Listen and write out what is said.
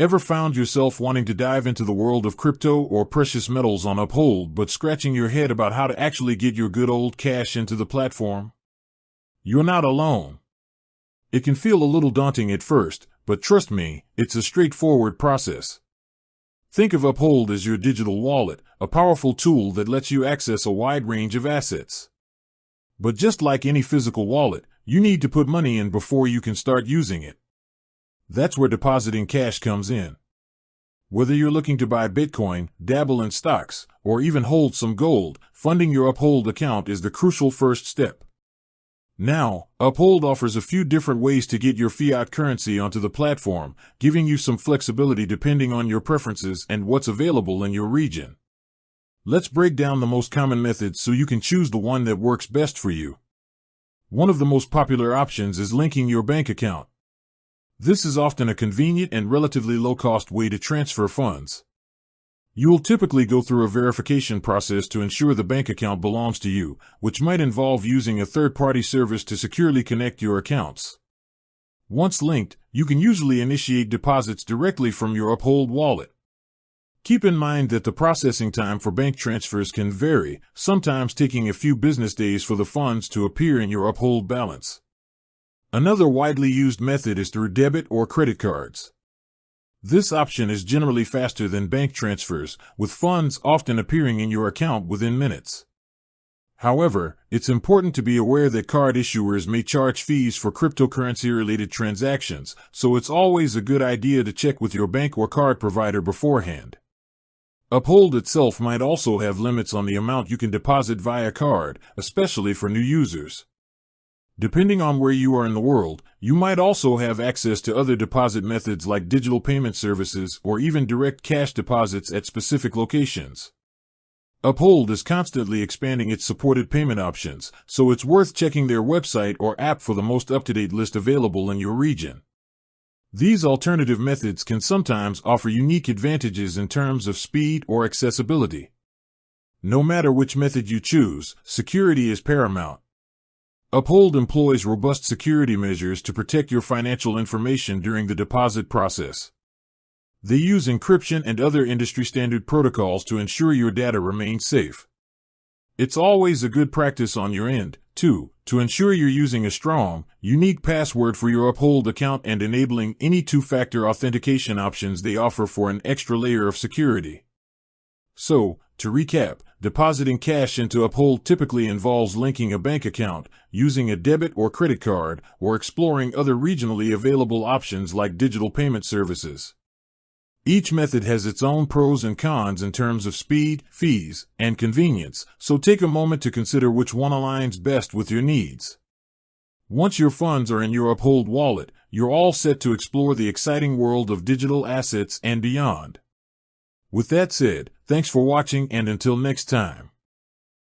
Ever found yourself wanting to dive into the world of crypto or precious metals on Uphold but scratching your head about how to actually get your good old cash into the platform? You're not alone. It can feel a little daunting at first, but trust me, it's a straightforward process. Think of Uphold as your digital wallet, a powerful tool that lets you access a wide range of assets. But just like any physical wallet, you need to put money in before you can start using it. That's where depositing cash comes in. Whether you're looking to buy Bitcoin, dabble in stocks, or even hold some gold, funding your Uphold account is the crucial first step. Now, Uphold offers a few different ways to get your fiat currency onto the platform, giving you some flexibility depending on your preferences and what's available in your region. Let's break down the most common methods so you can choose the one that works best for you. One of the most popular options is linking your bank account. This is often a convenient and relatively low-cost way to transfer funds. You will typically go through a verification process to ensure the bank account belongs to you, which might involve using a third-party service to securely connect your accounts. Once linked, you can usually initiate deposits directly from your Uphold wallet. Keep in mind that the processing time for bank transfers can vary, sometimes taking a few business days for the funds to appear in your Uphold balance. Another widely used method is through debit or credit cards. This option is generally faster than bank transfers, with funds often appearing in your account within minutes. However, it's important to be aware that card issuers may charge fees for cryptocurrency-related transactions, so it's always a good idea to check with your bank or card provider beforehand. Uphold itself might also have limits on the amount you can deposit via card, especially for new users. Depending on where you are in the world, you might also have access to other deposit methods like digital payment services or even direct cash deposits at specific locations. Uphold is constantly expanding its supported payment options, so it's worth checking their website or app for the most up-to-date list available in your region. These alternative methods can sometimes offer unique advantages in terms of speed or accessibility. No matter which method you choose, security is paramount. Uphold employs robust security measures to protect your financial information during the deposit process. They use encryption and other industry-standard protocols to ensure your data remains safe. It's always a good practice on your end, too, to ensure you're using a strong, unique password for your Uphold account and enabling any two-factor authentication options they offer for an extra layer of security. So, to recap, depositing cash into Uphold typically involves linking a bank account, using a debit or credit card, or exploring other regionally available options like digital payment services. Each method has its own pros and cons in terms of speed, fees, and convenience, so take a moment to consider which one aligns best with your needs. Once your funds are in your Uphold wallet, you're all set to explore the exciting world of digital assets and beyond. With that said, thanks for watching and until next time.